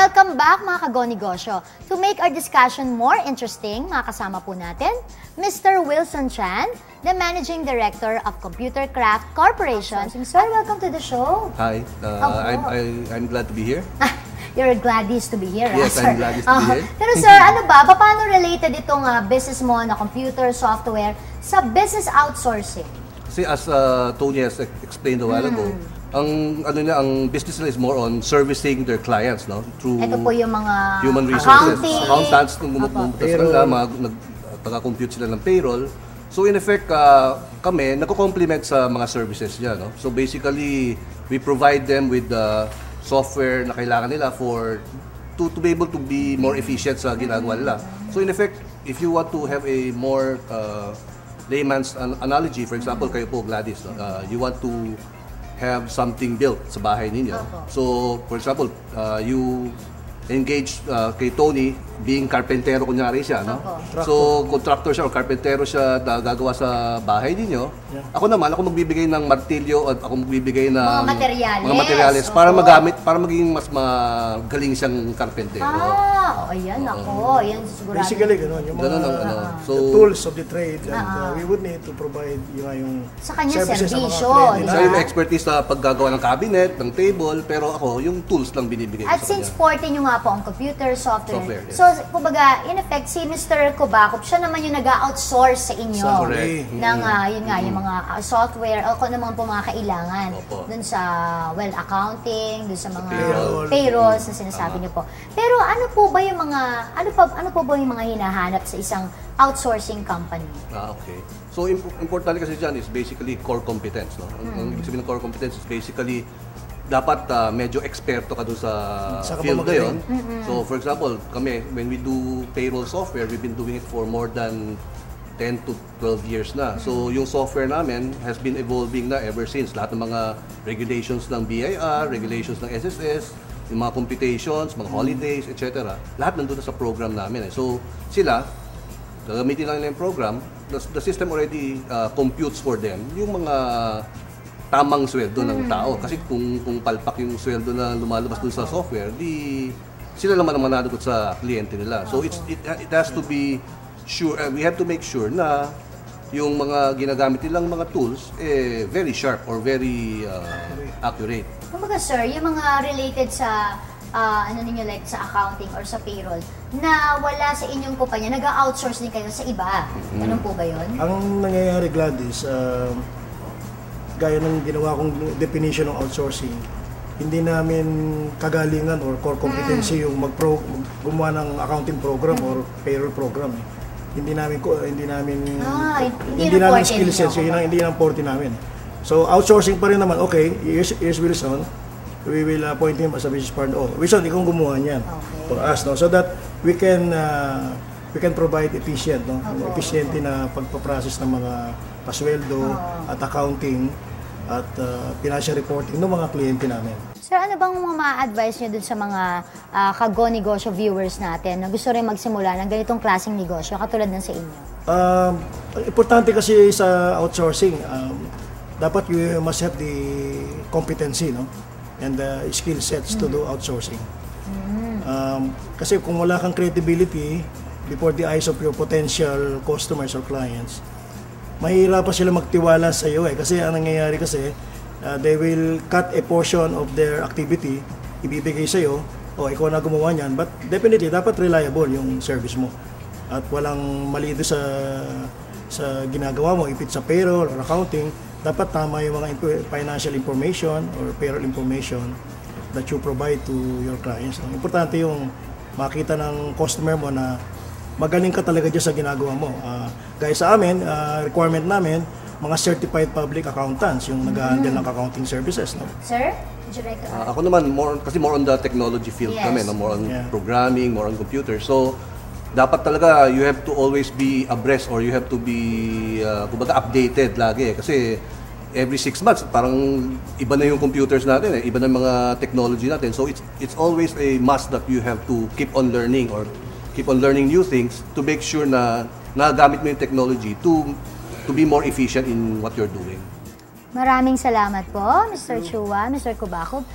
Welcome back mga kago-negosyo. To make our discussion more interesting, makakasama po natin Mr. Wilson Chan, the Managing Director of Computer Craft Corporation. Sir, welcome to the show. Hi, I'm glad to be here. You're glad to be here, yes, sir? I'm glad to be here. Pero sir, ano ba? Paano related itong business mo na computer, software sa business outsourcing? Kasi as Tony has explained a while ago, ang business nila is more on servicing their clients, no? Through ito po yung mga human resources, accounting, accountants, taga-compute sila ng payroll. So in effect, kami nagko-complement sa mga services niya, no? So basically, we provide them with the software na kailangan nila to be able to be more efficient sa ginagawa nila. So in effect, if you want to have a more layman's analogy, for example, kayo po Gladys, you want to have something built sa bahay ninyo. So, for example, you engage kay Tony, being carpentero kunyari siya, no? So, contractor siya o carpentero siya na gagawa sa bahay ninyo. Ako naman, ako magbibigay ng martilyo at ako magbibigay ng mga materyales para magamit, para maging mas magaling siyang carpentero. Ayan ako. Yan sigurado. Basically, gano'n. Yung mga so, the tools of the trade and we would need to provide yung sa kanya services servisyo. Siya yung expertise sa paggagawa ng cabinet, ng table, pero ako, yung tools lang binibigay ko At sa since kanya. 40 nyo nga po ang computer, software. Yes. So, kumbaga, in effect, si Mr. Kubakop, siya naman yung nag-outsource sa inyo. Correct. Ng, yun nga, yung mga software, o kung naman po mga kailangan. Dun sa, accounting, dun sa mga payrolls na sinasabi niyo po. Pero ano po ba yung mga, ano po ba yung mga hinahanap sa isang outsourcing company? Okay. So, importante kasi dyan is basically core competence, no? Ang ibig sabihin ng core competence is basically dapat medyo eksperto ka doon sa field na yun. So, for example, kami, when we do payroll software, we've been doing it for more than 10 to 12 years na. So, yung software namin has been evolving na ever since. Lahat ng mga regulations ng BIR, regulations ng SSS, yung mga computations, mga holidays, etc. Lahat nandun na sa program namin. So, sila, gagamitin lang nila yung program, the system already computes for them yung mga tamang sweldo ng tao. Kasi kung palpak yung sweldo na lumalabas dun sa software, sila naman ang managot sa kliyente nila. So it has to be sure, we have to make sure na yung mga ginagamit nilang mga tools very sharp or very accurate. Kumbaga sir, yung mga related sa like sa accounting or sa payroll na wala sa inyong kumpanya, nag-outsource din kayo sa iba. Ganun po ba yun? Ang nangyayari, Gladys, gaya ng ginawa kong definition ng outsourcing, hindi namin kagalingan or core competency yung gumawa ng accounting program or payroll program. Hindi namin skill sets, hindi namin forte namin. So outsourcing pa rin naman, okay, here's Wilson. We will appoint him as a business partner. Wilson, ikaw gumawa niyan for us, no? So that we can provide efficient, no? Efficient na pagpaprocess ng mga pasweldo at accounting at financial reporting ng mga kliyente namin. Sir, ano bang mga ma-advise nyo dun sa mga kago-negosyo viewers natin na gusto rin magsimula ng ganitong klaseng negosyo katulad ng sa inyo? Importante kasi sa outsourcing, dapat you must have the competency, no? And the skill sets to do outsourcing. Kasi kung wala kang credibility before the eyes of your potential customers or clients, mahirap pa sila magtiwala sa iyo kasi ang nangyayari kasi they will cut a portion of their activity, ibibigay sa iyo, ikaw na gumawa niyan, but definitely dapat reliable yung service mo at walang mali doon sa ginagawa mo. If it's sa payroll or accounting, dapat tama yung mga financial information or payroll information that you provide to your clients. Importante yung makita ng customer mo na magaling ka talaga dyan sa ginagawa mo. Gaya sa amin, requirement namin, mga certified public accountants yung nag-handle ng accounting services. No? Sir, would you like to add? Ako naman, more on the technology field kami, no? More on programming, more on computer. So, dapat talaga, you have to always be abreast or you have to be, kumbaga, updated lagi. Kasi, every 6 months, parang iba na yung computers natin, iba na mga technology natin. So, it's always a must that you have to keep on learning or keep on learning new things to make sure na nagamit mo yung technology to be more efficient in what you're doing. Maraming salamat po, Mr. Chua, Mr. Kubakop.